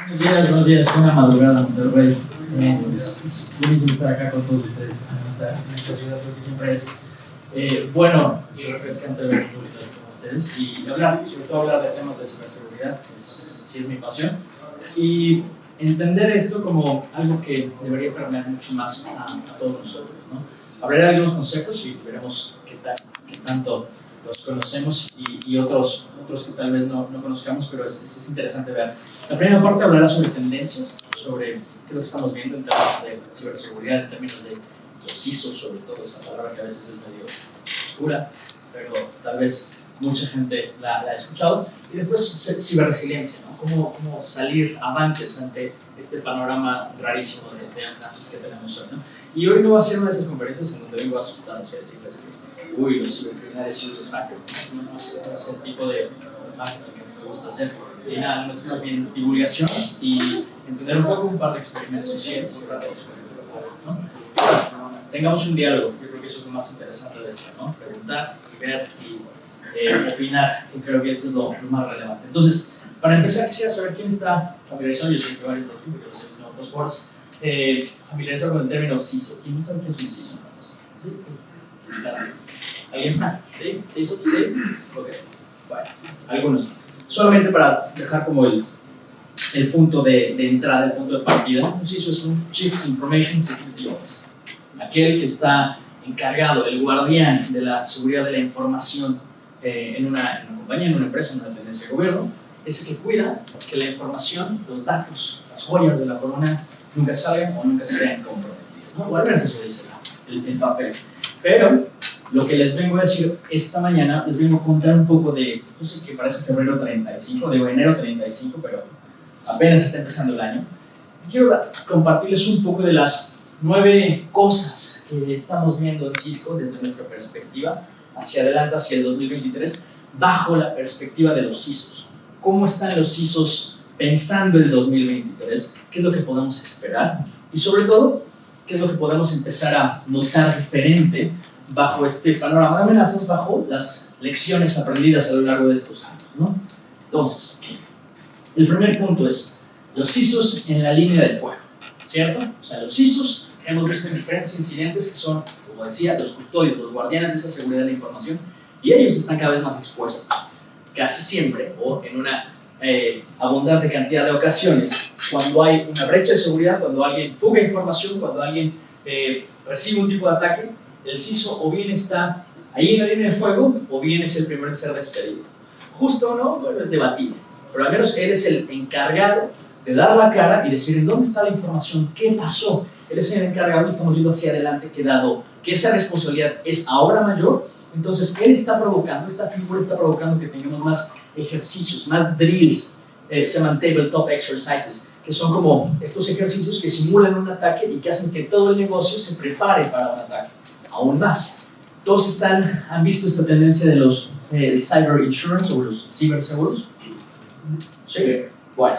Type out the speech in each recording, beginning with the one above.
Buenos días, buena madrugada, Monterrey. Es buenísimo estar acá con todos ustedes en esta ciudad, porque siempre es bueno y refrescante ver públicos como ustedes y hablar, sobre todo hablar de temas de ciberseguridad, sí es mi pasión. Y entender esto como algo que debería permear mucho más a todos nosotros, ¿no? Hablaré de algunos conceptos y veremos qué tanto los conocemos y otros que tal vez no conozcamos, pero es interesante ver. La primera parte hablará sobre tendencias, sobre qué es lo que estamos viendo en términos de ciberseguridad, en términos de los ISO, sobre todo esa palabra que a veces es medio oscura, pero tal vez mucha gente la ha escuchado. Y después ciberresiliencia, ¿no? Cómo salir avantes ante este panorama rarísimo de amenazas que tenemos hoy, ¿no? Y hoy no va a ser una de esas conferencias en donde vengo a asustarlos y a decirles que los cibercriminales y los hackers, no es el tipo de marketing que me gusta hacer. Y nada, es más bien divulgación y entender un poco un par de experimentos sociales y rápidos, ¿no? Tengamos un diálogo, yo creo que eso es lo más interesante de esto, ¿no? Preguntar y ver y opinar, y creo que esto es lo más relevante. Entonces, para empezar, quisiera saber quién está familiarizado, yo sé que varios de aquí, porque los he visto en otros foros, familiarizado con el término CISO. ¿Quién sabe qué es un CISO? ¿Sí? Claro. ¿Alguien más? ¿Sí? ¿CISO? ¿Sí? Ok. Bueno, algunos. Solamente para dejar como el punto de entrada, el punto de partida, un CISO es un Chief Information Security Officer, aquel que está encargado, el guardián de la seguridad de la información en una compañía, en una empresa, en una dependencia de gobierno, es el que cuida que la información, los datos, las joyas de la corona nunca salgan o nunca sean comprometidos, ¿no? O al menos eso dice el papel. Pero lo que les vengo a decir esta mañana, les vengo a contar un poco de, no sé qué parece febrero 35, de enero 35, pero apenas está empezando el año. Y quiero compartirles un poco de las 9 cosas que estamos viendo en Cisco desde nuestra perspectiva hacia adelante, hacia el 2023, bajo la perspectiva de los CISOs. ¿Cómo están los CISOs pensando el 2023? ¿Qué es lo que podemos esperar? Y sobre todo, ¿qué es lo que podemos empezar a notar diferente bajo este panorama de amenazas, bajo las lecciones aprendidas a lo largo de estos años, ¿no? Entonces, el primer punto es los CISOs en la línea de fuego, ¿cierto? O sea, los CISOs hemos visto en diferentes incidentes que son, como decía, los custodios, los guardianes de esa seguridad de la información, y ellos están cada vez más expuestos, casi siempre, o en una abundante cantidad de ocasiones, cuando hay una brecha de seguridad, cuando alguien fuga información, cuando alguien recibe un tipo de ataque, el CISO o bien está ahí en la línea de fuego o bien es el primero en ser despedido. Justo o no, bueno, es debatible, pero al menos él es el encargado de dar la cara y decir en dónde está la información, qué pasó. Él es el encargado y estamos viendo hacia adelante que dado que esa responsabilidad es ahora mayor, entonces él está provocando, esta figura está provocando que tengamos más ejercicios, más drills, se llaman tabletop exercises, que son como estos ejercicios que simulan un ataque y que hacen que todo el negocio se prepare para un ataque. Aún más, todos han visto esta tendencia de los cyber insurance o los ciberseguros. ¿Sí? Bueno,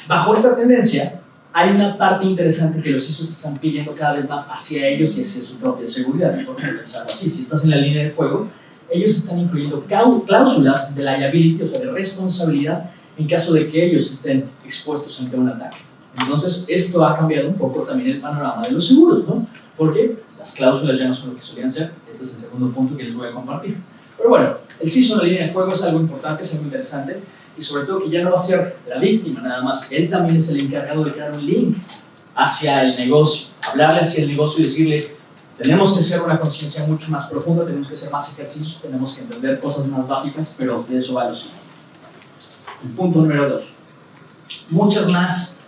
bajo esta tendencia hay una parte interesante que los CISOs están pidiendo cada vez más hacia ellos y hacia su propia seguridad. ¿Por qué pensarlo así? Si estás en la línea de fuego, ellos están incluyendo cláusulas de liability, o sea, de responsabilidad, en caso de que ellos estén expuestos ante un ataque. Entonces, esto ha cambiado un poco también el panorama de los seguros, ¿no? Porque las cláusulas ya no son lo que solían ser. Este es el segundo punto que les voy a compartir. Pero bueno, el CISO en la línea de fuego es algo importante, es algo interesante, y sobre todo que ya no va a ser la víctima nada más, él también es el encargado de crear un link hacia el negocio, hablarle hacia el negocio y decirle, tenemos que hacer una conciencia mucho más profunda, tenemos que hacer más ejercicios, tenemos que entender cosas más básicas, pero de eso va lo siguiente. El punto número 2, muchas más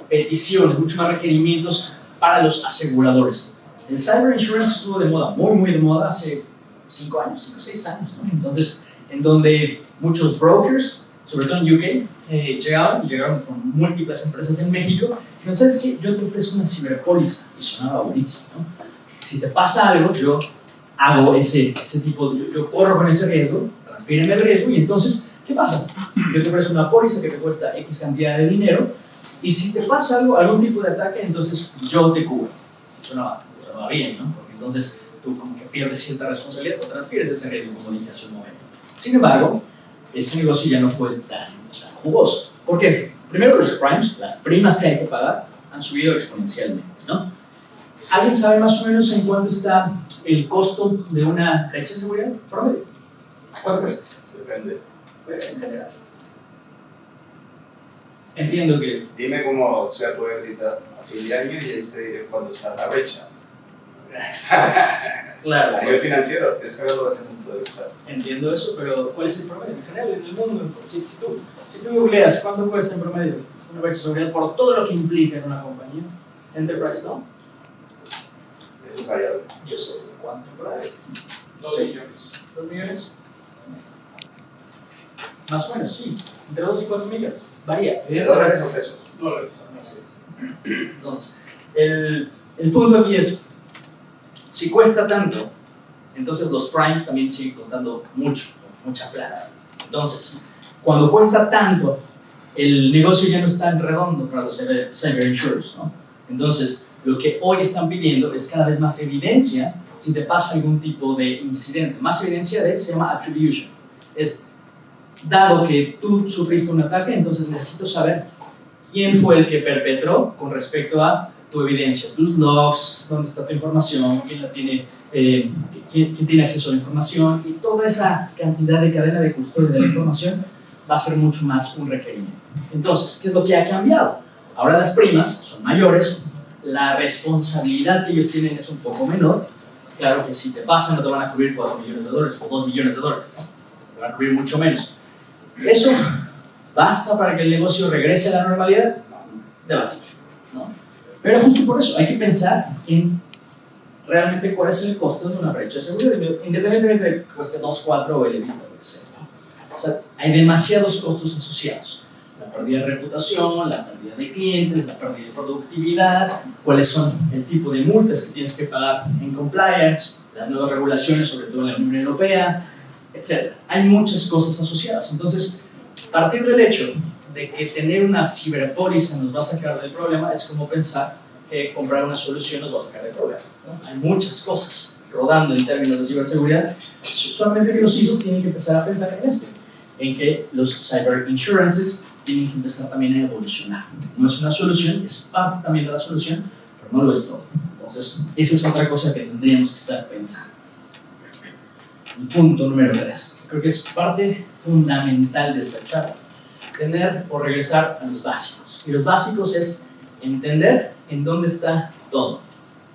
peticiones, muchos más requerimientos para los aseguradores. El cyber insurance estuvo de moda, muy de moda hace 5 años, 6 años, ¿no? Entonces, en donde muchos brokers, sobre todo en UK, llegaron con múltiples empresas en México, y ¿sabes qué? Yo te ofrezco una ciberpóliza, y sonaba buenísimo, ¿no? Si te pasa algo, yo hago ese tipo, yo corro con ese riesgo, transfíreme el riesgo, y entonces, ¿qué pasa? Yo te ofrezco una póliza que te cuesta X cantidad de dinero, y si te pasa algo, algún tipo de ataque, entonces yo te cubro. Sonaba bien, ¿no? Porque entonces tú como que pierdes cierta responsabilidad o transfieres ese riesgo, como dije hace un momento. Sin embargo, ese negocio ya no fue tan jugoso. ¿Por qué? Primero, los primes, las primas que hay que pagar, han subido exponencialmente, ¿no? ¿Alguien sabe más o menos en cuánto está el costo de una brecha de seguridad promedio? ¿Cuánto cuesta? Depende. En general. Entiendo que... Dime cómo sea tu ahorita a fin de año y ahí te diré cuándo está la brecha. Claro. A nivel financiero, es que verlo desde un punto de vista. Entiendo eso, pero ¿cuál es el promedio en general en el mundo? Si tú googleas cuánto cuesta en promedio una brecha de seguridad por todo lo que implica en una compañía, Enterprise, ¿no? Eso es variable. Yo sé cuánto en promedio. 2 millones. 2 millones. Más o menos, sí. Entre 2 y 4 millones. Varía. ¿De dólares o pesos? Dólares. Entonces, el punto aquí es, si cuesta tanto, entonces los primes también siguen costando mucha plata. Entonces, cuando cuesta tanto, el negocio ya no es tan redondo para los cyber insurers, ¿no? Entonces, lo que hoy están pidiendo es cada vez más evidencia si te pasa algún tipo de incidente. Más evidencia se llama attribution. Es, dado que tú sufriste un ataque, entonces necesito saber quién fue el que perpetró con respecto a tu evidencia, tus logs, dónde está tu información, quién la tiene, quién tiene acceso a la información, y toda esa cantidad de cadena de custodia de la información va a ser mucho más un requerimiento. Entonces, ¿qué es lo que ha cambiado? Ahora las primas son mayores, la responsabilidad que ellos tienen es un poco menor. Claro que si te pasa no te van a cubrir $4 millones o $2 millones, ¿no? Te van a cubrir mucho menos. ¿Eso basta para que el negocio regrese a la normalidad? Debatible, ¿no? Pero justo por eso hay que pensar en realmente cuál es el costo de una brecha de seguridad, independientemente de que cueste 2, 4 o el EBITDA, lo que sea. O sea, hay demasiados costos asociados. La pérdida de reputación, la pérdida de clientes, la pérdida de productividad, cuáles son el tipo de multas que tienes que pagar en compliance, las nuevas regulaciones, sobre todo en la Unión Europea, etc. Hay muchas cosas asociadas. Entonces, partir del hecho de que tener una ciberpóliza nos va a sacar del problema es como pensar que comprar una solución nos va a sacar del problema, ¿no? Hay muchas cosas rodando en términos de ciberseguridad, solamente que los CISOs tienen que empezar a pensar en esto, en que los cyber insurances tienen que empezar también a evolucionar. No es una solución, es parte también de la solución, pero no lo es todo. Entonces, esa es otra cosa que tendríamos que estar pensando. El punto número 3, creo que es parte fundamental de esta charla, tener o regresar a los básicos. Y los básicos es entender en dónde está todo,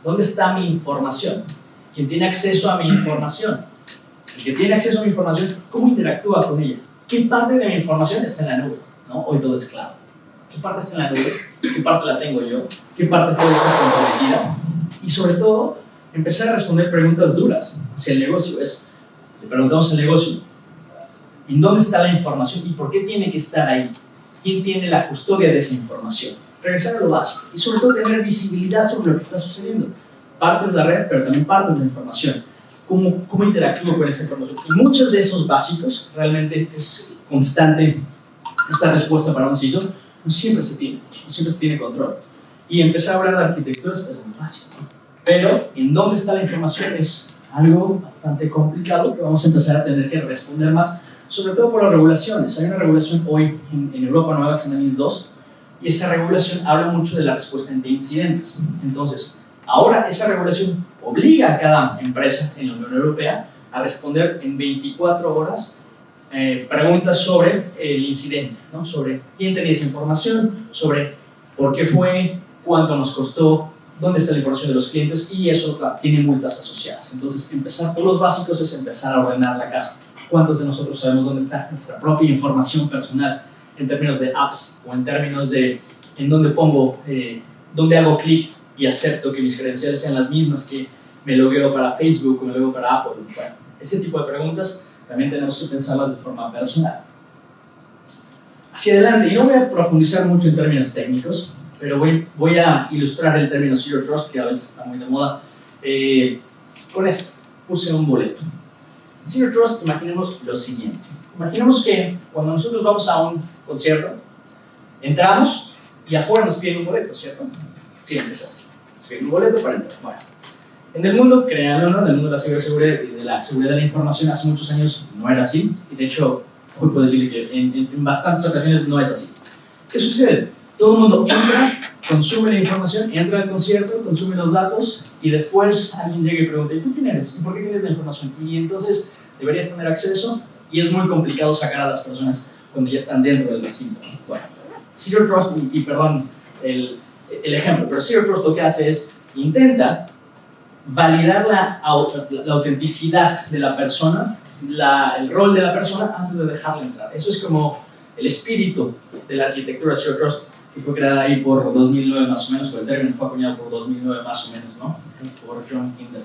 dónde está mi información, quién tiene acceso a mi información, el que tiene acceso a mi información, cómo interactúa con ella, qué parte de mi información está en la nube, ¿no? Hoy todo es cloud. ¿Qué parte está en la nube? ¿Qué parte la tengo yo? ¿Qué parte puede ser comprometida? Y sobre todo, empezar a responder preguntas duras hacia el negocio. Le preguntamos al negocio, ¿en dónde está la información y por qué tiene que estar ahí? ¿Quién tiene la custodia de esa información? Regresar a lo básico y sobre todo tener visibilidad sobre lo que está sucediendo. Partes de la red, pero también partes de la información. ¿Cómo interactúo con esa información? Y muchos de esos básicos, realmente es constante esta respuesta para un CISO, no siempre se tiene control. Y empezar a hablar de arquitecturas es muy fácil, ¿no? Pero en dónde está la información es algo bastante complicado que vamos a empezar a tener que responder más, sobre todo por las regulaciones. Hay una regulación hoy en Europa nueva que se llama NIS2 y esa regulación habla mucho de la respuesta ante incidentes. Entonces, ahora esa regulación obliga a cada empresa en la Unión Europea a responder en 24 horas preguntas sobre el incidente, ¿no? Sobre quién tenía esa información, sobre por qué fue, cuánto nos costó, dónde está la información de los clientes, y eso tiene multas asociadas. Entonces, empezar por los básicos es empezar a ordenar la casa. ¿Cuántos de nosotros sabemos dónde está nuestra propia información personal en términos de apps o en términos de en dónde pongo, dónde hago clic y acepto que mis credenciales sean las mismas que me logueo para Facebook o me logueo para Apple? Bueno, ese tipo de preguntas también tenemos que pensarlas de forma personal. Hacia adelante, y no voy a profundizar mucho en términos técnicos, pero voy a ilustrar el término Zero Trust, que a veces está muy de moda. Con esto, puse un boleto. Zero Trust, imaginemos lo siguiente. Imaginemos que cuando nosotros vamos a un concierto, entramos y afuera nos piden un boleto, ¿cierto? Siempre es así. Nos piden un boleto para entrar. Bueno, en el mundo, créanlo o no, en el mundo de la ciberseguridad y de la seguridad de la información, hace muchos años no era así. Y de hecho, hoy puedo decirle que en bastantes ocasiones no es así. ¿Qué sucede? Todo el mundo entra, consume la información, entra al concierto, consume los datos y después alguien llega y pregunta, ¿y tú quién eres? ¿Y por qué tienes la información? Y entonces deberías tener acceso y es muy complicado sacar a las personas cuando ya están dentro del recinto. Bueno, Zero Trust, y perdón el ejemplo, pero Zero Trust lo que hace es intenta validar la autenticidad de la persona, el rol de la persona antes de dejarla entrar. Eso es como el espíritu de la arquitectura Zero Trust, que fue creada ahí por 2009 más o menos, o el término fue acuñado por 2009 más o menos, ¿no? Por John Kinder.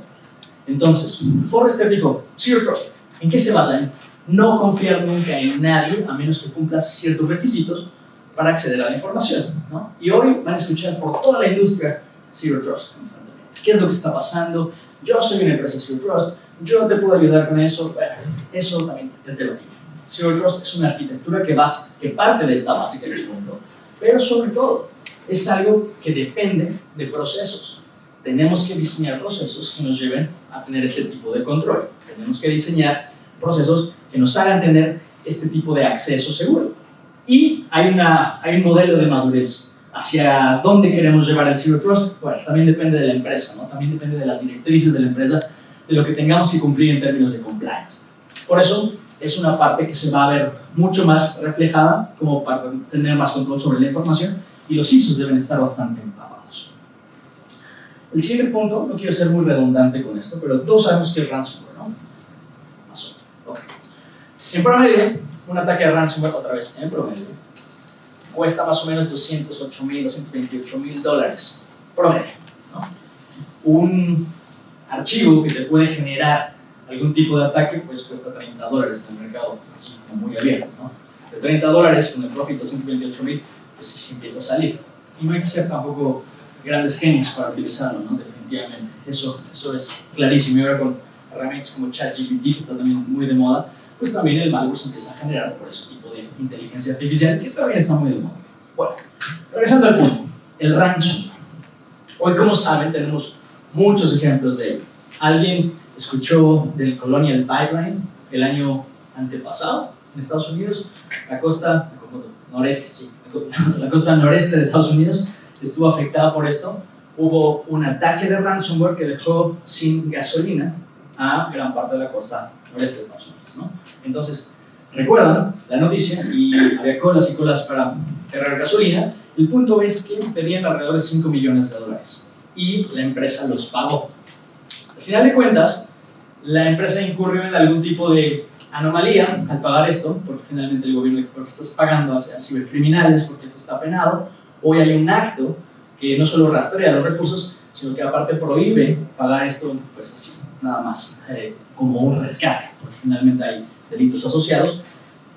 Entonces, Forrester dijo, Zero Trust, ¿en qué se basa? En no confiar nunca en nadie a menos que cumplas ciertos requisitos para acceder a la información, ¿no? Y hoy van a escuchar por toda la industria Zero Trust constantemente. ¿Qué es lo que está pasando? Yo soy una empresa Zero Trust, yo te puedo ayudar con eso. Bueno, eso también es debatible. Zero Trust es una arquitectura que parte de esta base que les cuento, pero sobre todo es algo que depende de procesos. Tenemos que diseñar procesos que nos lleven a tener este tipo de control. Tenemos que diseñar procesos que nos hagan tener este tipo de acceso seguro. Y hay un modelo de madurez hacia dónde queremos llevar el Zero Trust. Bueno, también depende de la empresa, ¿no? También depende de las directrices de la empresa, de lo que tengamos que cumplir en términos de compliance. Por eso es una parte que se va a ver mucho más reflejada como para tener más control sobre la información y los ISOs deben estar bastante empapados. El siguiente punto, no quiero ser muy redundante con esto, pero todos sabemos que es ransomware, ¿no? Más o menos. Okay. En promedio, un ataque de ransomware, otra vez en promedio, cuesta más o menos $208,000, $228,000 promedio, ¿no? Un archivo que te puede generar algún tipo de ataque, pues cuesta $30 en el mercado, así como muy abierto, ¿no? De $30 con el profit de $128,000, pues sí se empieza a salir. Y no hay que ser tampoco grandes genios para utilizarlo, ¿no? Definitivamente. Eso es clarísimo. Y ahora con herramientas como ChatGPT, que está también muy de moda, pues también el malware se empieza a generar por ese tipo de inteligencia artificial, que también está muy de moda. Bueno, regresando al punto, el ransomware. Hoy, como saben, tenemos muchos ejemplos de ello. ¿Alguien escuchó del Colonial Pipeline el año antepasado en Estados Unidos? La costa noreste, sí, la costa noreste de Estados Unidos estuvo afectada por esto. Hubo un ataque de ransomware que dejó sin gasolina a gran parte de la costa noreste de Estados Unidos, ¿no? Entonces, recuerdan la noticia y había colas y colas para cargar gasolina. El punto es que pedían alrededor de $5 millones y la empresa los pagó. Al final de cuentas, la empresa incurrió en algún tipo de anomalía al pagar esto, porque finalmente el gobierno dijo, porque estás pagando hacia cibercriminales, porque esto está penado. Hoy hay un acto que no solo rastrea los recursos, sino que aparte prohíbe pagar esto, pues así, nada más, como un rescate, porque finalmente hay delitos asociados.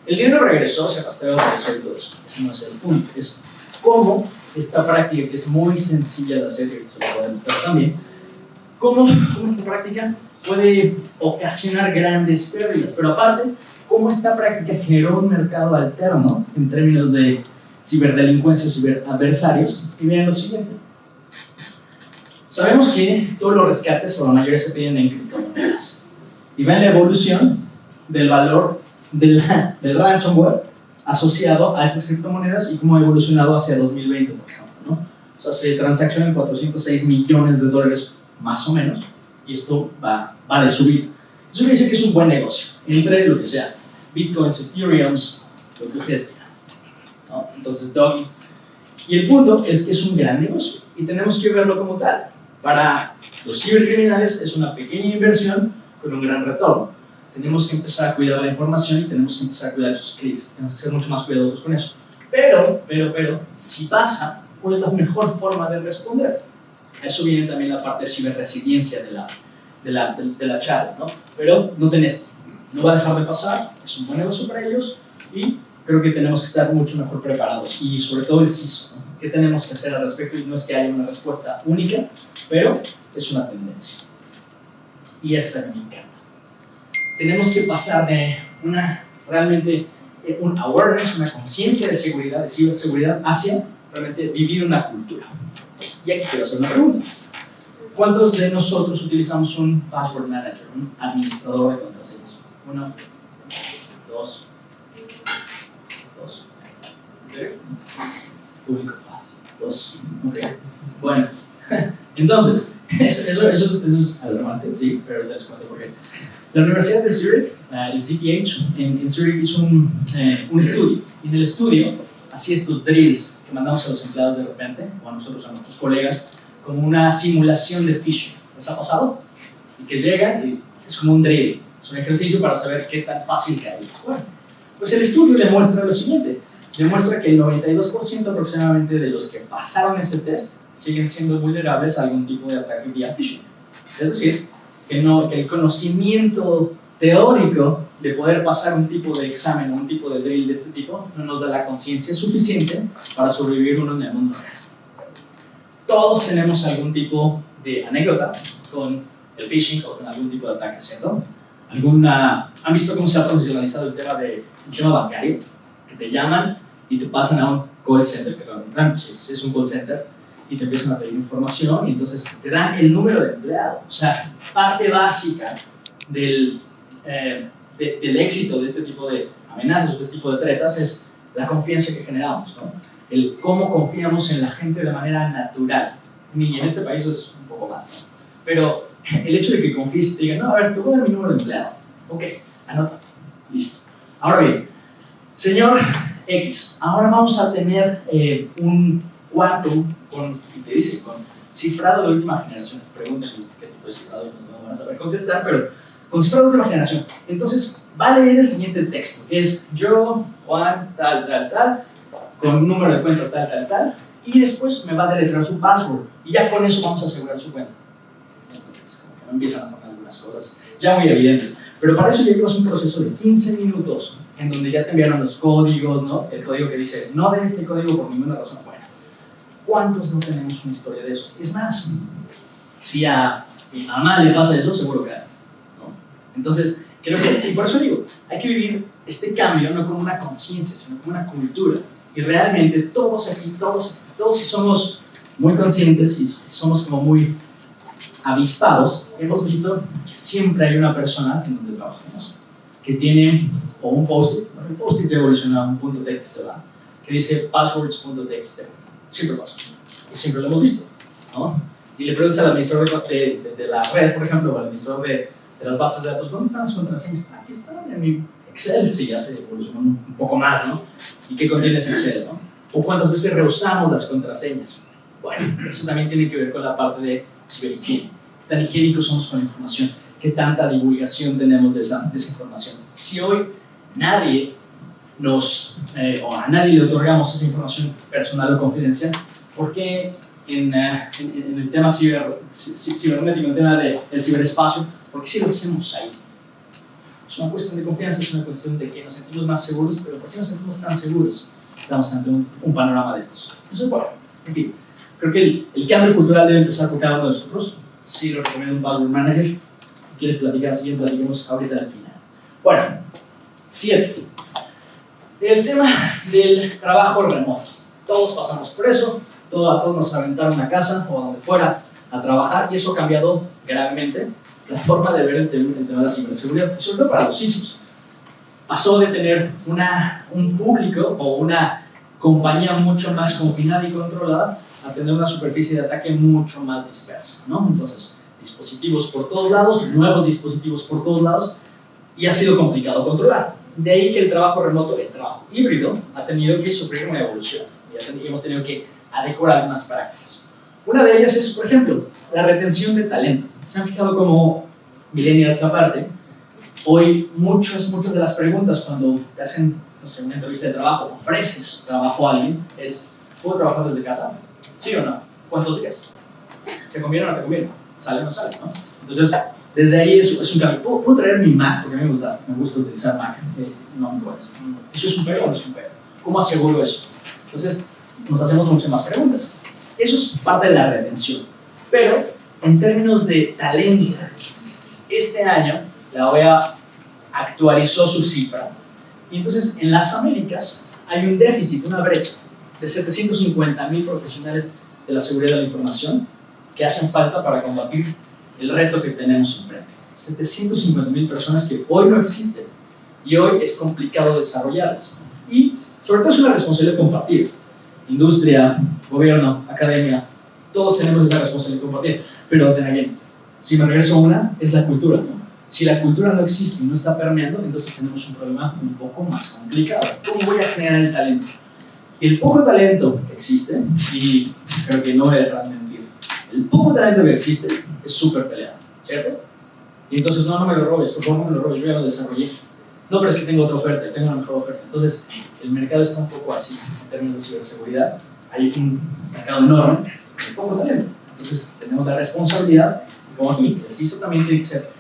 El dinero regresó, se rastreó, regresó y todo eso. Ese no es el punto, es cómo esta práctica, que es muy sencilla de hacer, y se lo pueden mostrar también, cómo esta práctica puede ocasionar grandes pérdidas, pero aparte, cómo esta práctica generó un mercado alterno en términos de ciberdelincuencia, ciberadversarios. Y vean lo siguiente. Sabemos que todos los rescates, o la mayoría, se piden en criptomonedas. Y vean la evolución del valor del ransomware asociado a estas criptomonedas y cómo ha evolucionado hacia 2020, por ejemplo, ¿no? O sea, se transaccionan $406 millones más o menos, y esto va de subir. Eso quiere decir que es un buen negocio, entre lo que sea, Bitcoins, Ethereums, lo que ustedes quieran, ¿no? Entonces, Doggy. Y el punto es que es un gran negocio, y tenemos que verlo como tal. Para los cibercriminales es una pequeña inversión con un gran retorno. Tenemos que empezar a cuidar la información y tenemos que empezar a cuidar esos clics. Tenemos que ser mucho más cuidadosos con eso. Pero, si pasa, ¿cuál es la mejor forma de responder? A eso viene también la parte de ciberresiliencia de la charla, ¿no? Pero noten esto, no va a dejar de pasar, es un buen negocio para ellos y creo que tenemos que estar mucho mejor preparados. Y sobre todo el CISO, ¿no? ¿Qué tenemos que hacer al respecto? Y no es que haya una respuesta única, pero es una tendencia. Y esta me encanta. Tenemos que pasar de realmente un awareness, una conciencia de seguridad, de ciberseguridad, hacia realmente vivir una cultura. Y aquí quiero hacer una pregunta. ¿Cuántos de nosotros utilizamos un password manager, un administrador de contraseñas? 1, 2, 3. público fácil. 2. Ok. Bueno, entonces, eso es alarmante, sí, pero ahorita les cuento por qué. La Universidad de Zurich, el ZTH, en Zurich hizo un estudio. Y en el estudio hacía estos drills que mandamos a los empleados de repente, o a nosotros, a nuestros colegas, como una simulación de phishing. ¿Les ha pasado? Y que llegan y es como un drill. Es un ejercicio para saber qué tan fácil cae. Bueno, pues el estudio demuestra lo siguiente. Demuestra que el 92% aproximadamente de los que pasaron ese test siguen siendo vulnerables a algún tipo de ataque vía phishing. Es decir, que el conocimiento teórico de poder pasar un tipo de examen o un tipo de drill de este tipo no nos da la conciencia suficiente para sobrevivir uno en el mundo real. Todos tenemos algún tipo de anécdota con el phishing o con algún tipo de ataque, ¿cierto? ¿Han visto cómo se ha profesionalizado el tema bancario? Que te llaman y te pasan a un call center, que es un call center, y te empiezan a pedir información y entonces te dan el número de empleado. O sea, parte básica del éxito de este tipo de amenazas, de este tipo de tretas, es la confianza que generamos, ¿no? El cómo confiamos en la gente de manera natural. Y en este país es un poco más, ¿no? Pero el hecho de que confíes y te digan, no, a ver, te voy a dar mi número de empleado. Ok, anota. Listo. Ahora bien, señor X, ahora vamos a tener un cuarto con cifrado de última generación. Pregúntenme qué tipo de cifrado, no van a saber contestar, pero con cifrado de última generación. Entonces, va a leer el siguiente texto, que es yo, Juan, tal, con número de cuenta tal, y después me va a deletrear su password, y ya con eso vamos a asegurar su cuenta. Entonces, como que me empiezan a poner algunas cosas ya muy evidentes. Pero para eso ya llevas un proceso de 15 minutos, en donde ya te enviaron los códigos, ¿no? El código que dice, no de este código por ninguna razón. Bueno, ¿cuántos no tenemos una historia de esos? Es más, si a mi mamá le pasa eso, seguro que hay, ¿no? Entonces, creo que, y por eso digo, hay que vivir este cambio no como una conciencia, sino como una cultura. Y realmente todos aquí, todos si somos muy conscientes y somos como muy avispados, hemos visto que siempre hay una persona en donde trabajamos que tiene o un post-it, bueno, el post-it ya evolucionó a un .txt, ¿verdad? Que dice passwords.txt. Siempre pasa. Y siempre lo hemos visto, ¿no? Y le preguntas al administrador de la red, por ejemplo, o al administrador de las bases de datos, ¿dónde están las contraseñas? Aquí están en mi Excel, sí, ya se evolucionó un poco más, ¿no? ¿Y qué contiene ese Excel, no? O cuántas veces reusamos las contraseñas. Bueno, eso también tiene que ver con la parte de ciberhigiene. ¿Qué tan higiénicos somos con la información? ¿Qué tanta divulgación tenemos de esa información? Si hoy nadie o a nadie le otorgamos esa información personal o confidencial, ¿por qué en el tema cibernético, en el tema del ciberespacio, por qué sí lo hacemos ahí? Es una cuestión de confianza, es una cuestión de que nos sentimos más seguros, pero ¿por qué nos sentimos tan seguros? Estamos ante un panorama de estos. Entonces, bueno, en fin, creo que el cambio cultural debe empezar por cada uno de nosotros. Sí, lo recomiendo un Password Manager. ¿Quieres platicar? Si bien platiquemos ahorita al final. Bueno, 7. El tema del trabajo remoto. Todos pasamos por eso, a todos nos aventaron a casa o a donde fuera a trabajar, y eso ha cambiado gravemente la forma de ver el tema de la ciberseguridad, sobre todo para los CISOs. Pasó de tener un público o una compañía mucho más confinada y controlada a tener una superficie de ataque mucho más dispersa, ¿no? Entonces, dispositivos por todos lados, nuevos dispositivos por todos lados, y ha sido complicado controlar. De ahí que el trabajo remoto, el trabajo híbrido, ha tenido que sufrir una evolución y hemos tenido que adecuar algunas prácticas. Una de ellas es, por ejemplo, la retención de talento. ¿Se han fijado cómo millennials aparte? Hoy muchas de las preguntas cuando te hacen, no sé, una entrevista de trabajo, ofreces trabajo a alguien, es ¿puedo trabajar desde casa? ¿Sí o no? ¿Cuántos días? ¿Te conviene o no te conviene? ¿Sale o no sale? ¿No? Entonces, desde ahí es un cambio. ¿Puedo traer mi Mac? Porque a mí me gusta utilizar Mac. No me puedes. ¿Eso es un pero o no es un pero? ¿Cómo aseguro eso? Entonces, nos hacemos muchas más preguntas. Eso es parte de la retención. Pero, en términos de talento, este año la OEA actualizó su cifra. Y entonces, en las Américas hay un déficit, una brecha de 750,000 profesionales de la seguridad de la información que hacen falta para combatir el reto que tenemos enfrente. 750,000 personas que hoy no existen y hoy es complicado desarrollarlas. Y sobre todo es una responsabilidad compartida. industria, gobierno, academia, todos tenemos esa responsabilidad de compartir. Pero también, si me regreso a una, es la cultura, ¿no? Si la cultura no existe y no está permeando, entonces tenemos un problema un poco más complicado. ¿Cómo voy a generar el talento? El poco talento que existe, y creo que no me dejarán mentir, el poco talento que existe es súper peleado, ¿cierto? Y entonces, no me lo robes, por favor no me lo robes, yo ya lo desarrollé. No, pero es que tengo otra oferta, tengo una mejor oferta. Entonces, el mercado está un poco así, en términos de ciberseguridad. Hay un mercado enorme, de poco talento. Entonces, tenemos la responsabilidad, como aquí, el CISO también tiene que ser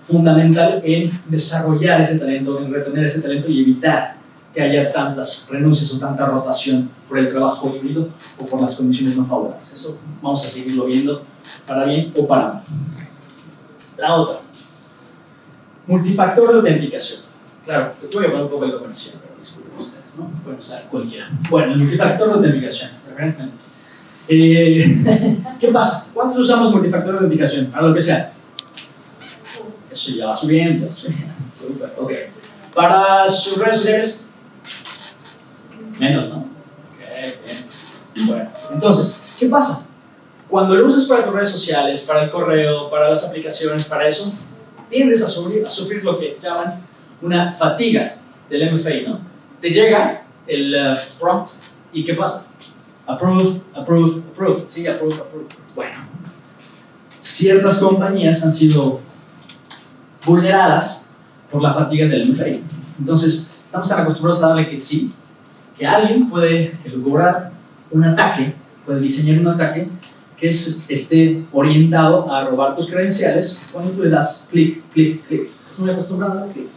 fundamental en desarrollar ese talento, en retener ese talento y evitar que haya tantas renuncias o tanta rotación por el trabajo híbrido o por las condiciones no favorables. Eso vamos a seguirlo viendo para bien o para mal. La otra, multifactor de autenticación. Claro, te voy a poner un poco el comercial, pero disculpen ustedes, ¿no? Pueden usar cualquiera. Bueno, el multifactor de autenticación, preferentemente. ¿Qué pasa? ¿Cuántos usamos multifactor de autenticación? Para lo que sea. Eso ya va subiendo, super, ok. Para sus redes sociales, menos, ¿no? Ok, bien. Bueno, entonces, ¿qué pasa? Cuando lo usas para tus redes sociales, para el correo, para las aplicaciones, para eso, tiendes a sufrir lo que llaman una fatiga del MFA, ¿no? Te llega el prompt y ¿qué pasa? Approve, approve, approve, sí, approve, approve. Bueno, ciertas compañías han sido vulneradas por la fatiga del MFA. Entonces, estamos tan acostumbrados a darle que sí, que alguien puede lograr un ataque, puede diseñar un ataque que esté orientado a robar tus credenciales cuando tú le das clic, clic, clic. Estás muy acostumbrado a darle clic.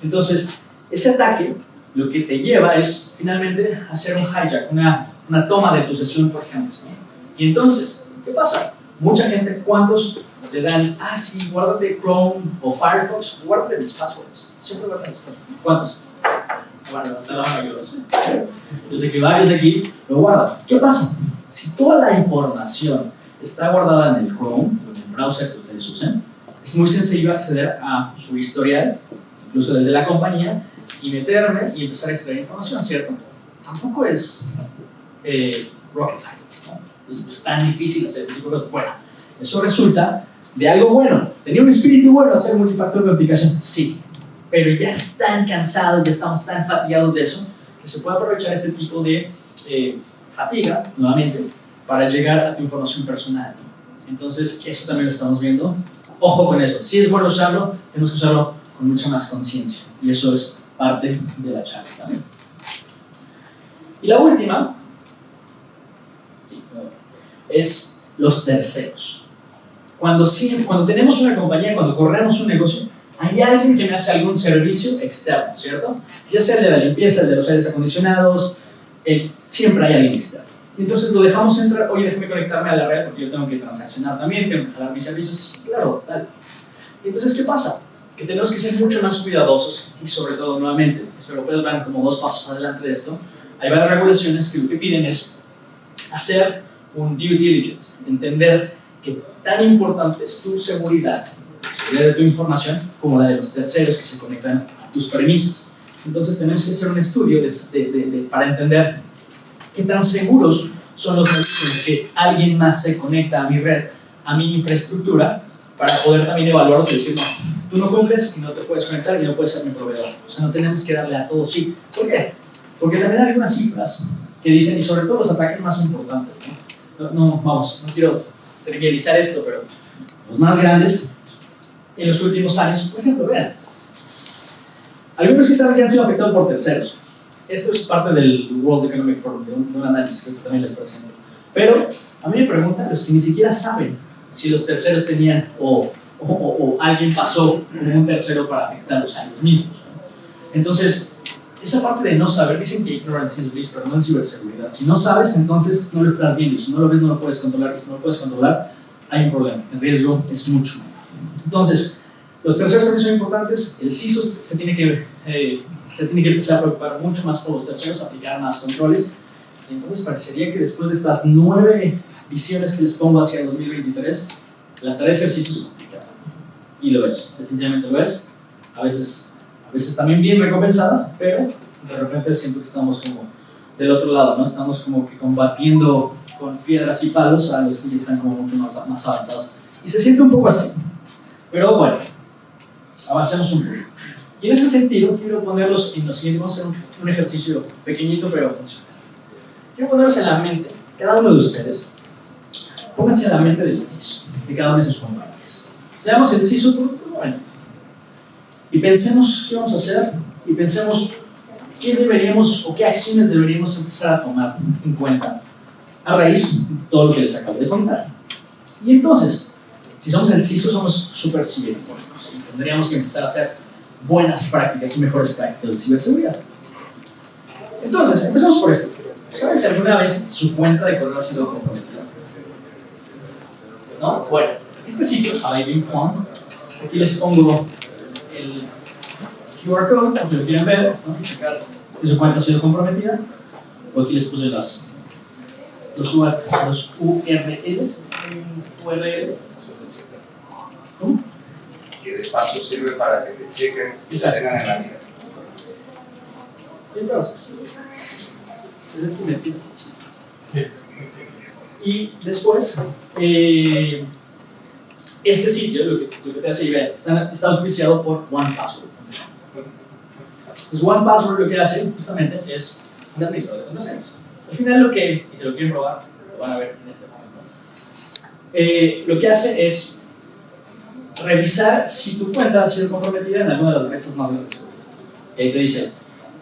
Entonces, ese ataque lo que te lleva es finalmente hacer un hijack, una toma de tu sesión, por ejemplo, ¿no? Y entonces, ¿qué pasa? Mucha gente, ¿cuántos le dan, sí, guárdate Chrome o Firefox, guárdate mis passwords? Siempre guárdate mis passwords. ¿Cuántos? Bueno, la mano, yo sé que varios aquí lo guardan. ¿Qué pasa? Si toda la información está guardada en el Chrome, o en el browser que ustedes usen, es muy sencillo acceder a su historial, incluso desde la compañía, y meterme y empezar a extraer información, ¿cierto? Tampoco es rocket science, ¿no? Es tan difícil hacer este tipo de cosas. Bueno, eso resulta de algo bueno. ¿Tenía un espíritu bueno hacer multifactor de autenticación? Sí, pero ya están cansados, ya estamos tan fatigados de eso, que se puede aprovechar este tipo de fatiga, nuevamente, para llegar a tu información personal. Entonces, eso también lo estamos viendo. Ojo con eso. Si es bueno usarlo, tenemos que usarlo con mucha más conciencia. Y eso es parte de la charla también. Y la última es los terceros. Cuando tenemos una compañía, cuando corremos un negocio, hay alguien que me hace algún servicio externo, ¿cierto? Ya sea el de la limpieza, el de los aires acondicionados, siempre hay alguien externo. Y entonces lo dejamos entrar, oye, déjame conectarme a la red porque yo tengo que transaccionar también, tengo que jalar mis servicios, claro, tal. Y entonces, ¿qué pasa? Que tenemos que ser mucho más cuidadosos y sobre todo, nuevamente, los europeos van como 2 pasos adelante de esto. Hay varias regulaciones que lo que piden es hacer un due diligence, entender que tan importante es tu seguridad, la seguridad de tu información, como la de los terceros que se conectan a tus premisas. Entonces tenemos que hacer un estudio para entender qué tan seguros son los medios en los que alguien más se conecta a mi red, a mi infraestructura, para poder también evaluarlos y decir, no, tú no cumples y no te puedes conectar y no puedes ser mi proveedor. O sea, no tenemos que darle a todo sí. ¿Por qué? Porque también hay algunas cifras que dicen, y sobre todo los ataques más importantes, no quiero trivializar esto, pero los más grandes en los últimos años, por ejemplo, vean, algunos sí saben que han sido afectados por terceros. Esto es parte del World Economic Forum, de un análisis que también les presento. Pero a mí me preguntan los que ni siquiera saben si los terceros tenían o alguien pasó como un tercero para afectarlos a ellos mismos, ¿no? Entonces, esa parte de no saber, dicen que ignorance is bliss, pero no en ciberseguridad. Si no sabes, entonces no lo estás viendo. Si no lo ves, no lo puedes controlar. Y si no lo puedes controlar, hay un problema. El riesgo es mucho mayor. Entonces, los terceros también son importantes. El CISO se tiene que empezar a preocupar mucho más por los terceros, aplicar más controles. Y entonces parecería que después de estas 9 visiones que les pongo hacia el 2023, la tarea de CISO es complicada. Y lo es, definitivamente lo es. A veces también bien recompensada, pero de repente siento que estamos como del otro lado, ¿no? Estamos como que combatiendo con piedras y palos a los que ya están como mucho más avanzados. Y se siente un poco así. Pero bueno, avancemos un poco. Y en ese sentido, quiero ponerlos en lo siguiente. Vamos a hacer un ejercicio pequeñito pero funcional. Quiero ponerlos en la mente, cada uno de ustedes. Pónganse en la mente del CISO, de cada uno de sus compañeros. Seamos el CISO por un momento. Y pensemos qué vamos a hacer, y pensemos qué deberíamos o qué acciones deberíamos empezar a tomar en cuenta a raíz de todo lo que les acabo de contar. Y entonces, si somos el CISO, somos súper ciberfónicos y tendríamos que empezar a hacer buenas prácticas y mejores prácticas de ciberseguridad. Entonces, empezamos por esto. ¿Saben si alguna vez su cuenta de correo ha sido comprometida? ¿No? Bueno, este sitio, aliving.com, aquí les pongo el QR code, aunque lo quieren ver, ¿no? Checar que su cuenta ha sido comprometida. O aquí les puse los URLs. ¿Cómo? Que de paso sirve para que te chequen y se tengan en la mira. Y entonces, es que metí ese chiste. Y después, este sitio, lo que te hace llegar, está auspiciado por OnePassword. Entonces, OnePassword lo que hace justamente es un administrador de contraseñas. Al final, y si lo quieren probar, lo van a ver en este momento. Lo que hace es revisar si tu cuenta ha sido comprometida en alguna de las brechas más grandes. Y ahí te dice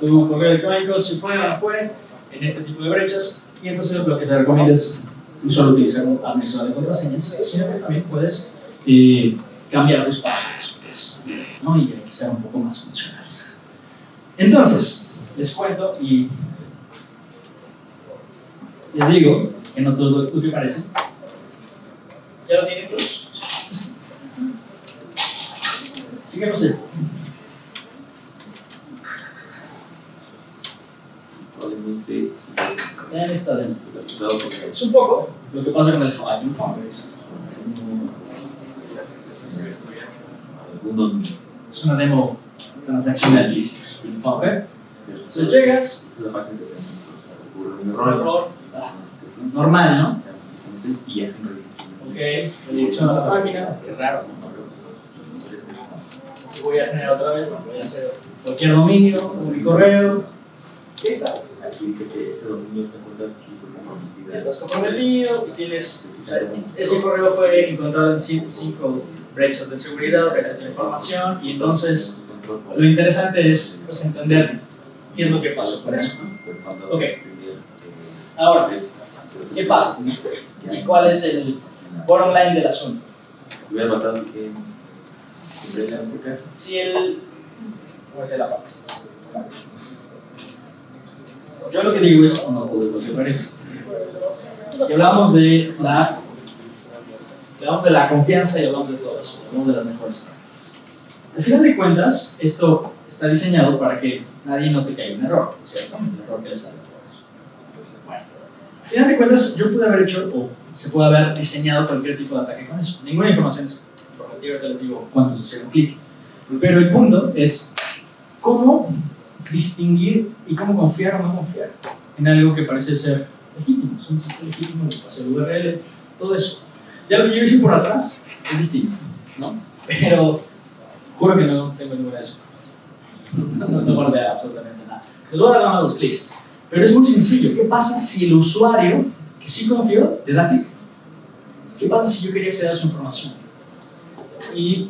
tu correo electrónico, si fue o no fue, en este tipo de brechas. Y entonces lo que se recomienda es no solo utilizar un administrador de contraseñas, sino que también puedes cambiar tus passwords, ¿no? Y que sean un poco más funcionales. Entonces, les cuento y les digo que no todo lo que parece. ¿Ya lo tienen todos? Sigamos esto. Ya está dentro. Es un poco lo que pasa con el Hawaii. Es una demo transaccional. ¿Ok? Entonces llegas, un error normal, ¿no? Ok, dirección a la página, qué raro, ¿no? Voy a generar otra vez, voy a hacer cualquier dominio, un correo. ¿Qué está? Estás comprometido y tienes. Ese correo fue encontrado en 5 brechas de seguridad, brechas de información, y entonces lo interesante es pues, entender qué es lo que pasó con eso, ¿no? Ok. Ahora, ¿qué pasa? ¿Y cuál es el bottom line del asunto? Si el. Yo lo que digo es, no todo lo que parece. Y hablamos de la confianza y hablamos de todo eso, hablamos de las mejores prácticas. Al final de cuentas, esto está diseñado para que nadie note que hay un error, ¿cierto? Un error que les sale a todos. Bueno, al final de cuentas, yo pude haber hecho, o se puede haber diseñado cualquier tipo de ataque con eso. Ninguna información es prometida, te les digo cuántos hicieron clic. Pero el punto es cómo distinguir y cómo confiar o no confiar en algo que parece ser legítimo. Es un sitio legítimo, el espacio de URL, todo eso. Ya lo que yo hice por atrás es distinto, ¿no? Pero juro que no tengo ninguna de esas formas. No guardé absolutamente nada. Les voy a dar más los clics. Pero es muy sencillo. ¿Qué pasa si el usuario que sí confió le da clic? ¿Qué pasa si yo quería acceder a su información? Y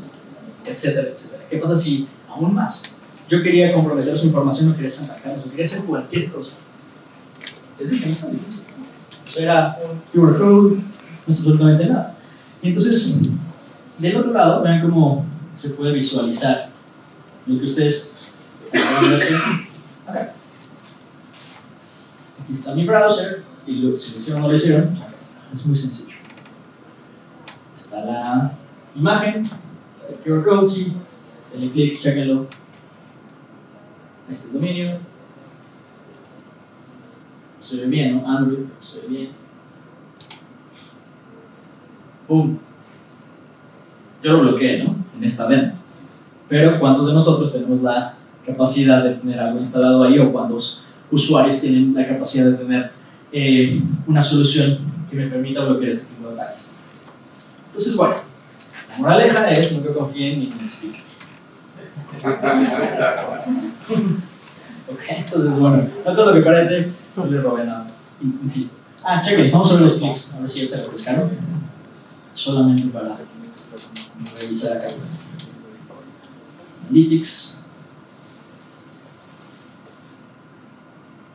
etcétera, etcétera. ¿Qué pasa si, aún más, yo quería comprometer su información, no quería chantajearlos, o quería hacer cualquier cosa? Es decir, que no es tan difícil. Eso era un QR code, no es absolutamente nada. Y entonces, del otro lado, vean cómo se puede visualizar lo que ustedes pueden hacer acá. Aquí está mi browser, y si lo hicieron o no lo hicieron, acá está. Es muy sencillo. Está la imagen, está el QR code, sí. Denle clic, chequenlo. Ahí está el dominio. Se ve bien, ¿no? Android, se ve bien. ¡Pum! Yo lo bloqueé, ¿no? En esta demo. Pero ¿cuántos de nosotros tenemos la capacidad de tener algo instalado ahí? O cuántos usuarios tienen la capacidad de tener una solución que me permita bloquear este tipo de ataques. Entonces, bueno, la moraleja es nunca confíen en el speaker. Ok, entonces, bueno, no todo lo que parece, no les robé nada, insisto. Chequen, vamos a ver los clics, a ver si ya se refrescaron. Solamente para revisar acá. Analytics.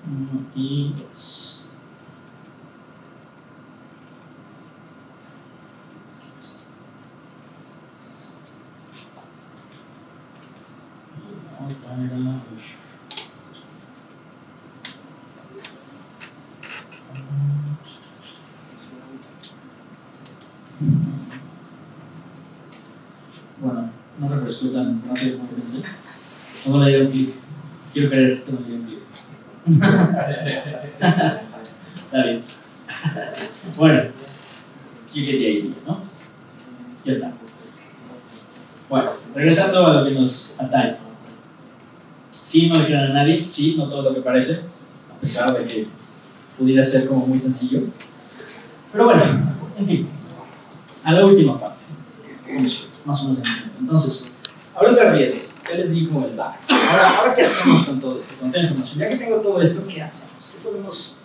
1 y 2. Bueno, no refrescó tan rápido como pensé. No le dieron clic. Quiero creer que no le dieron clic. Está bien. Bueno, you get the idea, ¿no? Ya está. Bueno, regresando a lo que nos atañe. Sí, no le crean a nadie. Sí, no todo lo que parece. A pesar de que pudiera ser como muy sencillo. Pero bueno, en fin. A la última parte. Más o menos entiendo. Entonces, hablando de riesgo, ya les di como el back. Ahora, ¿qué hacemos con todo esto? Con toda información. Ya que tengo todo esto, ¿qué hacemos?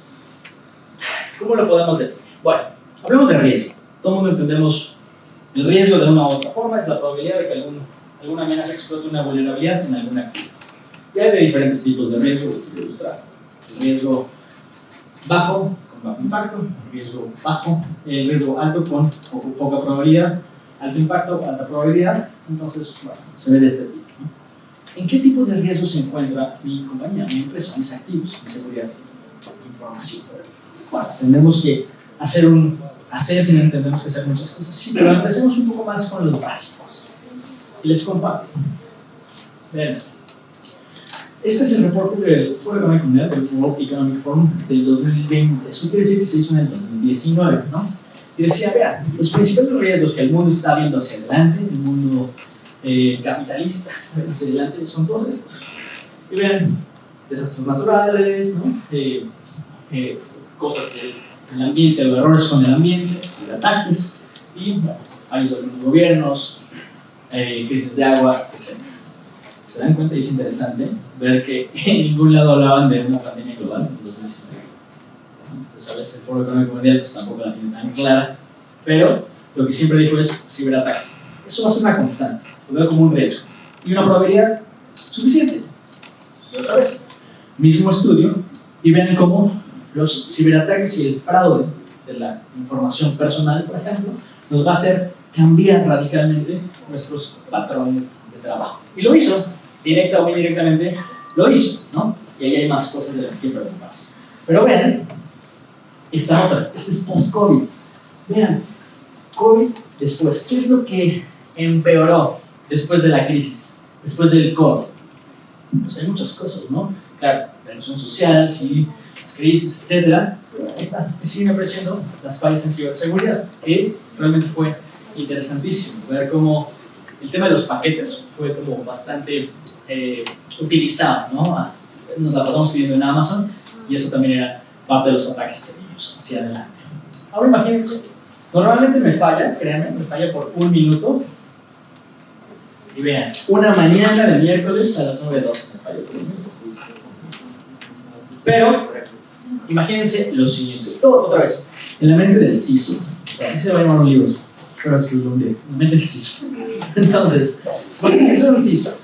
¿Cómo lo podemos definir? Bueno, hablemos de riesgo. Todo el mundo entendemos el riesgo de una u otra forma, es la probabilidad de que alguna amenaza explote una vulnerabilidad en alguna actividad. Y hay de diferentes tipos de riesgo que quiero ilustrar. El riesgo bajo, con bajo impacto, el riesgo bajo, el riesgo alto con poca probabilidad, alto impacto, alta probabilidad. Entonces, bueno, se ve de este tipo, ¿no? ¿En qué tipo de riesgo se encuentra mi compañía, mi empresa, mis activos, mi seguridad, mi información? Bueno, tenemos que hacer si no entendemos que hacer muchas cosas, sí, pero empecemos un poco más con los básicos. Y les comparto. Vean esto. Este es el reporte del Foro Económico Mundial, del World Economic Forum del 2020. Eso quiere decir que se hizo en el 2019, ¿no? Y decía, vean, los principales riesgos que el mundo está viendo hacia adelante, el mundo capitalista está viendo hacia adelante, son todos estos. Y vean, desastres naturales, ¿no? Cosas del ambiente, o errores con el ambiente, ciberataques, y bueno, fallos de algunos gobiernos, crisis de agua, etc. ¿Se dan cuenta? Y es interesante ver que en ningún lado hablaban de una pandemia global en 2019. Entonces, a veces el Foro Económico Mundial pues, tampoco la tiene tan clara, pero lo que siempre dijo es ciberataques. Eso va a ser una constante, lo veo como un riesgo y una probabilidad suficiente. Y otra vez, mismo estudio, y ven cómo los ciberataques y el fraude de la información personal, por ejemplo, nos va a hacer cambiar radicalmente nuestros patrones de trabajo. Y lo hizo, directa o indirectamente, lo hizo, ¿no? Y ahí hay más cosas de las que preocuparse. Pero vean, esta otra, este es post-COVID. Vean, COVID después, ¿qué es lo que empeoró después de la crisis, después del COVID? Pues hay muchas cosas, ¿no? Claro, la tensión social, sí, las crisis, etc. Pero ahí está, me siguen apareciendo las fallas en ciberseguridad, que realmente fue interesantísimo ver cómo el tema de los paquetes fue como bastante utilizado, ¿no? Nos la pasamos pidiendo en Amazon y eso también era parte de los ataques que vimos hacia adelante. Ahora imagínense, normalmente me falla, créanme, me falla por 1 minuto. Y vean, una mañana de miércoles a las 9:12 me falla por 1 minuto. Pero, imagínense lo siguiente, todo otra vez, en la mente del CISO, o sea, así se va a llamar un libro, pero escribirlo un día, en la mente del CISO. Entonces, porque el CISO es un CISO,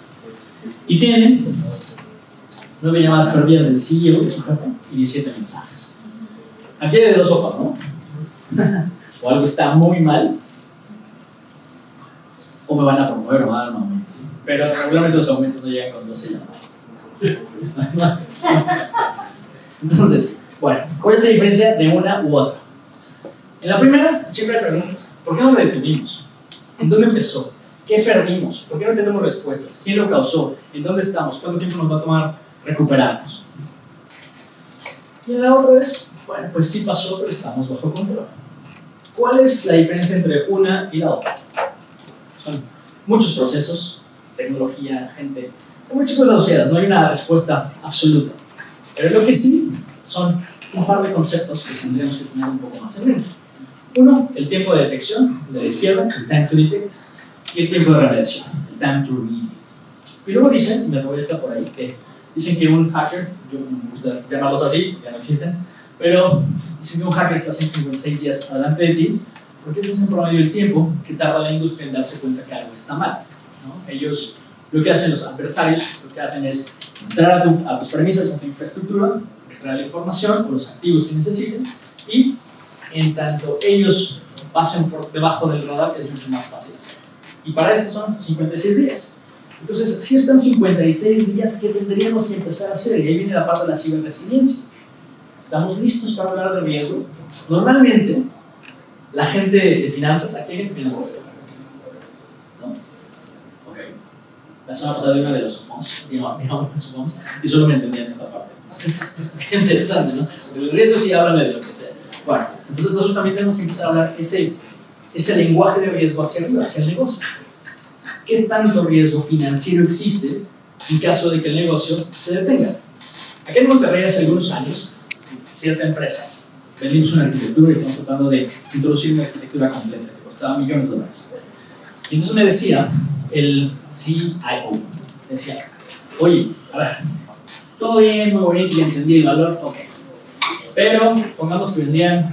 y tienen 9 llamadas perdidas del CEO, de su jefe, y 17 mensajes. Aquí hay de dos sopas, ¿no? O algo está muy mal, o me van a promover o me van a dar un aumento. Pero regularmente los aumentos no llegan con 12 llamadas. Entonces, bueno, ¿cuál es la diferencia de una u otra? En la primera, siempre hay preguntas. ¿Por qué no lo detuvimos? ¿En dónde empezó? ¿Qué perdimos? ¿Por qué no tenemos respuestas? ¿Quién lo causó? ¿En dónde estamos? ¿Cuánto tiempo nos va a tomar recuperarnos? Y en la otra es, bueno, pues sí pasó, pero estamos bajo control. ¿Cuál es la diferencia entre una y la otra? Son muchos procesos, tecnología, gente, hay muchas cosas asociadas, no hay una respuesta absoluta. Pero lo que sí son un par de conceptos que tendríamos que tener un poco más en mente. Uno, el tiempo de detección, de la izquierda, el time to detect, y el tiempo de remediación, el time to remediate. Y luego dicen, me voy a estar por ahí, que dicen que un hacker, yo me gusta llamarlos así, ya no existen, pero dicen que un hacker está 156 días adelante de ti, porque este es en promedio el tiempo que tarda la industria en darse cuenta que algo está mal, ¿no? Ellos, lo que hacen los adversarios, lo que hacen es entrar a tus premisas, a tu infraestructura, extraer la información o los activos que necesiten, y en tanto ellos pasen por debajo del radar, es mucho más fácil hacer. Y para esto son 56 días. Entonces, si están 56 días, ¿qué tendríamos que empezar a hacer? Y ahí viene la parte de la ciberresiliencia. ¿Estamos listos para hablar de riesgo? Normalmente, la gente de finanzas, ¿aquí hay gente de finanzas? ¿No? Ok. La semana pasada vi una de los fondos, y solo me entendían esta parte. Es interesante, ¿no? Pero el riesgo sí háblame de lo que sea. Bueno, entonces nosotros también tenemos que empezar a hablar ese lenguaje de riesgo hacia arriba, hacia el negocio. ¿Qué tanto riesgo financiero existe en caso de que el negocio se detenga? Aquí en Monterrey hace algunos años, cierta empresa, vendimos una arquitectura y estamos tratando de introducir una arquitectura completa que costaba $millones. Y entonces me decía el CIO, decía, oye, a ver, todo bien, muy bonito, ya entendí el valor, ok. Pero pongamos que vendían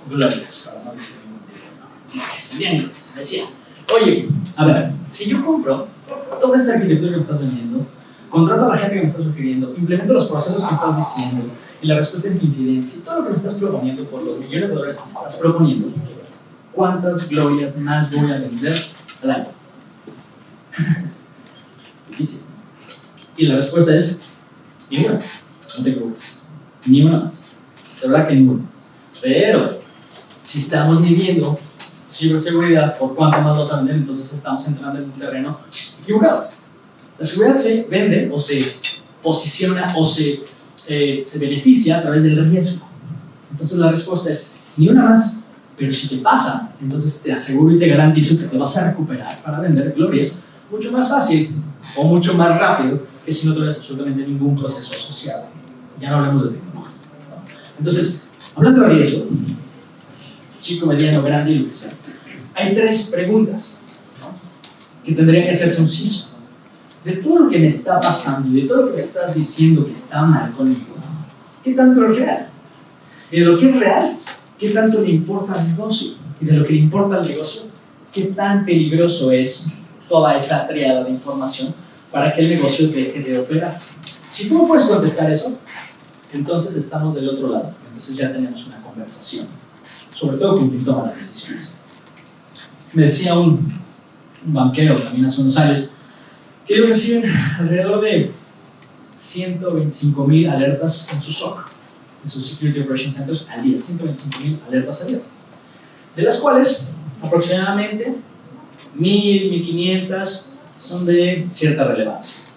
glorias, para no decir vendían glorias. Me decía, oye, a ver, si yo compro toda esta arquitectura que me estás vendiendo, contrato a la gente que me estás sugiriendo, implemento los procesos que me estás diciendo, y la respuesta en incidencia, y todo lo que me estás proponiendo por los $millones que me estás proponiendo, ¿cuántas glorias más voy a vender al año? Difícil. Y la respuesta es, ninguna. No te preocupes. Ni una más. De verdad que ninguna. Pero, si estamos midiendo ciberseguridad por cuánto más vas a vender, entonces estamos entrando en un terreno equivocado. La seguridad se vende o se posiciona o se beneficia a través del riesgo. Entonces la respuesta es ni una más, pero si te pasa, entonces te aseguro y te garantizo que te vas a recuperar para vender glorias mucho más fácil o mucho más rápido que si no tuvieras absolutamente ningún proceso asociado. Ya no hablamos de tecnología, ¿no? Entonces, hablando de riesgo, chico, mediano, grande y lo que sea, hay tres preguntas, ¿no?, que tendría que hacerse un CISO. De todo lo que me está pasando y de todo lo que me estás diciendo que está mal conmigo, ¿qué tanto es real? Y de lo que es real, ¿qué tanto le importa al negocio? Y de lo que le importa al negocio, ¿qué tan peligroso es toda esa triada de información para que el negocio deje de operar? Si tú no puedes contestar eso, entonces estamos del otro lado. Entonces ya tenemos una conversación, sobre todo con quien toma las decisiones. Me decía un banquero también hace unos años que ellos reciben alrededor de 125,000 alertas en su SOC, en sus Security Operations Centers al día, 125,000 alertas al día, de las cuales aproximadamente 1,000, 1,500 son de cierta relevancia,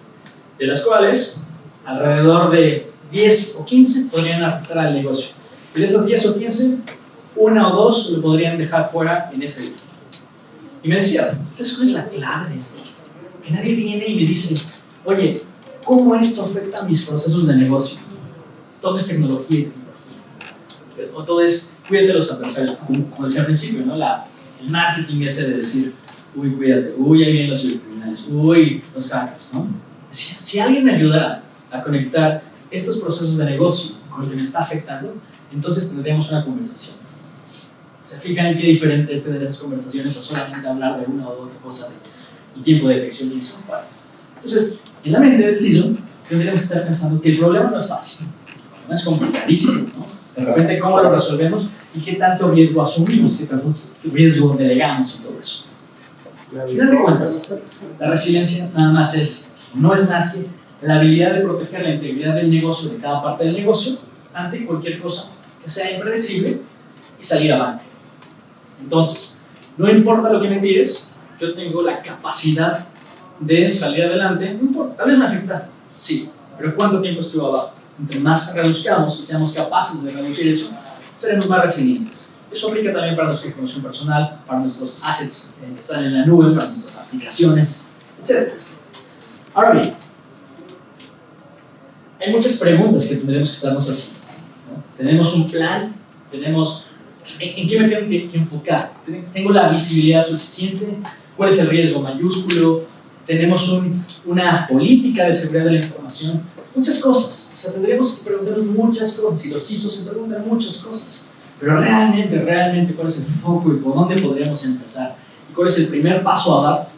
de las cuales alrededor de 10 o 15 podrían afectar al negocio. Y de esas 10 o 15, una o dos lo podrían dejar fuera en ese día. Y me decía, ¿sabes cuál es la clave de esto? Que nadie viene y me dice, oye, ¿cómo esto afecta a mis procesos de negocio? Todo es tecnología y tecnología. O todo es, cuídate de los adversarios, como decía al principio, ¿no? El marketing ese de decir, uy, cuídate, uy, ahí vienen los cibercriminales, uy, los hackers, ¿no? Decía, si alguien me ayudara a conectar estos procesos de negocio con lo que me está afectando, entonces tendríamos una conversación. ¿Se fijan en qué diferente es tener esas conversaciones a solamente hablar de una u otra cosa del tiempo de detección y eso? Bueno, entonces, en la mente del CISO, tendríamos que estar pensando que el problema no es fácil, el problema es complicadísimo, ¿no? De repente, ¿cómo lo resolvemos y qué tanto riesgo asumimos, qué tanto riesgo delegamos y todo eso? Al final de cuentas, la resiliencia nada más no es más que la habilidad de proteger la integridad del negocio, de cada parte del negocio, ante cualquier cosa que sea impredecible y salir avante. Entonces, no importa lo que me tires, yo tengo la capacidad de salir adelante. No importa, tal vez me afectaste, sí, pero ¿cuánto tiempo estuve abajo? Entre más reduzcamos y seamos capaces de reducir eso, seremos más resilientes. Eso aplica también para nuestra información personal, para nuestros assets que están en la nube, para nuestras aplicaciones, etc. Ahora bien, hay muchas preguntas que tendremos que estarnos haciendo, ¿no? Tenemos un plan, tenemos en qué me tengo que enfocar, tengo la visibilidad suficiente, cuál es el riesgo mayúsculo, tenemos una política de seguridad de la información, muchas cosas. O sea, tendríamos que preguntarnos muchas cosas, y los CISOs se preguntan muchas cosas, pero realmente cuál es el foco y por dónde podríamos empezar y cuál es el primer paso a dar.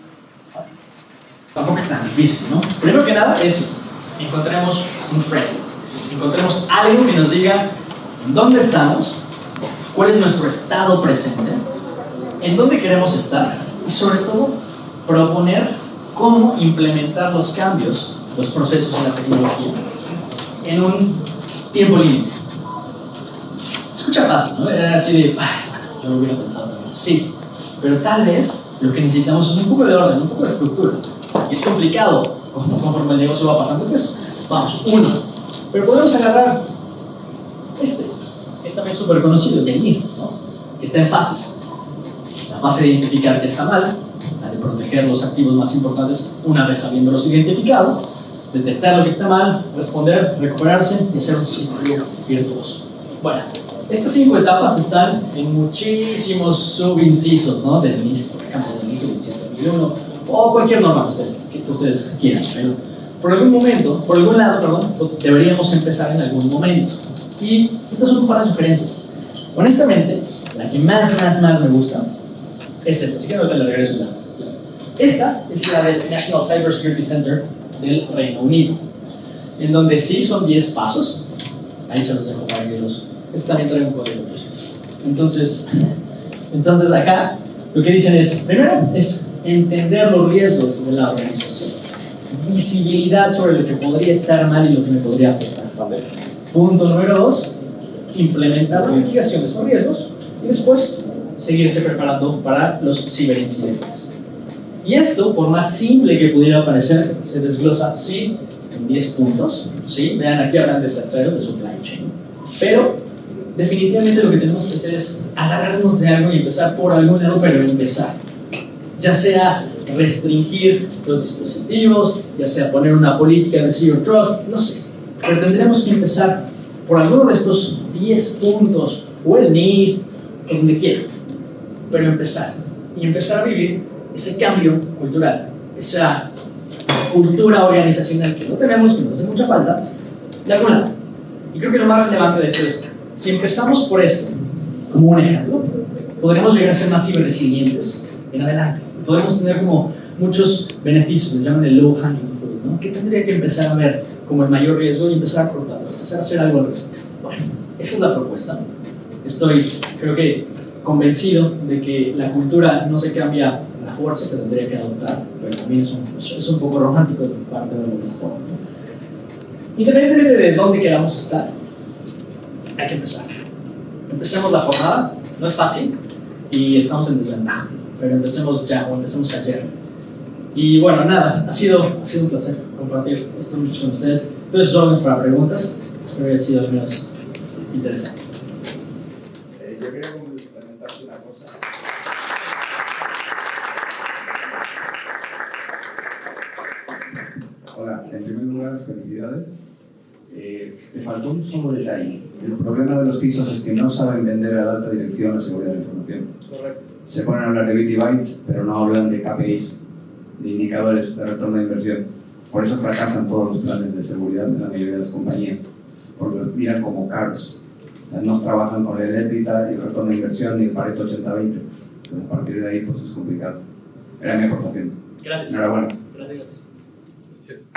Tampoco es tan difícil, ¿no? Primero que nada es encontremos un framework, encontremos algo que nos diga en dónde estamos, cuál es nuestro estado presente, en dónde queremos estar y sobre todo proponer cómo implementar los cambios, los procesos en la tecnología en un tiempo límite. Se escucha fácil, ¿no? Era así de, bueno, yo lo hubiera pensado también, sí, pero tal vez lo que necesitamos es un poco de orden, un poco de estructura. Y es complicado conforme el negocio va pasando. Vamos, uno. Pero podemos agarrar es también súper conocido, el NIST, ¿no? Que está en fases. La fase de identificar que está mal, la de proteger los activos más importantes una vez habiéndolos identificado, detectar lo que está mal, responder, recuperarse y hacer un ciclo virtuoso. Bueno, estas 5 etapas están en muchísimos subincisos, ¿no? Del NIST, por ejemplo, del ISO 27001 o cualquier norma que ustedes quieran. Pero por algún lado, deberíamos empezar en algún momento. Y estas son un par de sugerencias. Honestamente, la que más me gusta es esta. Así que ahorita le regreso ya. Esta es la del National Cybersecurity Center del Reino Unido, en donde sí son 10 pasos. Ahí se los dejo para que los... Este también trae un código. Entonces acá lo que dicen es, primero es entender los riesgos de la organización, visibilidad sobre lo que podría estar mal y lo que me podría afectar. Punto número 2, implementar la mitigación de esos riesgos y después seguirse preparando para los ciberincidentes. Y esto, por más simple que pudiera parecer, se desglosa así en 10 puntos. ¿Sí? Vean, aquí hablan del tercero, de supply chain. Pero definitivamente lo que tenemos que hacer es agarrarnos de algo y empezar por algún lado, pero empezar. Ya sea restringir los dispositivos, ya sea poner una política de Zero Trust, no sé. Pero tendremos que empezar por alguno de estos 10 puntos, o el NIST, o donde quiera. Pero empezar. Y empezar a vivir ese cambio cultural, esa cultura organizacional que no tenemos, que nos hace mucha falta, de algún lado. Y creo que lo más relevante de esto es, si empezamos por esto, como un ejemplo, podremos llegar a ser más ciberresilientes en adelante. Podremos tener como muchos beneficios, les llaman el low hanging fruit, ¿no? Que tendría que empezar a ver como el mayor riesgo y empezar a cortarlo, empezar a hacer algo al respecto. Bueno, esa es la propuesta. Estoy, creo que, convencido de que la cultura no se cambia a la fuerza, se tendría que adoptar, pero también es un poco romántico de parte de esa forma, ¿no? Independientemente de dónde queramos estar, hay que empezar. Empecemos la jornada, no es fácil y estamos en desventaja, pero empecemos ya o empecemos ayer. Y bueno, nada, ha sido un placer compartir estos minutos con ustedes. Entonces, órdenes para preguntas, espero que haya sido al menos interesante. Yo quería complementarte una cosa. Hola, en primer lugar, felicidades. Te faltó un solo detalle. El problema de los CISOs es que no saben vender a la alta dirección la seguridad de la información. Correcto. Se ponen a hablar de bit y bytes, pero no hablan de KPIs, de indicadores de retorno de inversión. Por eso fracasan todos los planes de seguridad de la mayoría de las compañías, porque los miran como caros. O sea, no trabajan con el EBITDA y el retorno de inversión ni el Pareto 80-20. Entonces, a partir de ahí, pues es complicado. Era mi aportación. Gracias. Enhorabuena. Gracias. Gracias.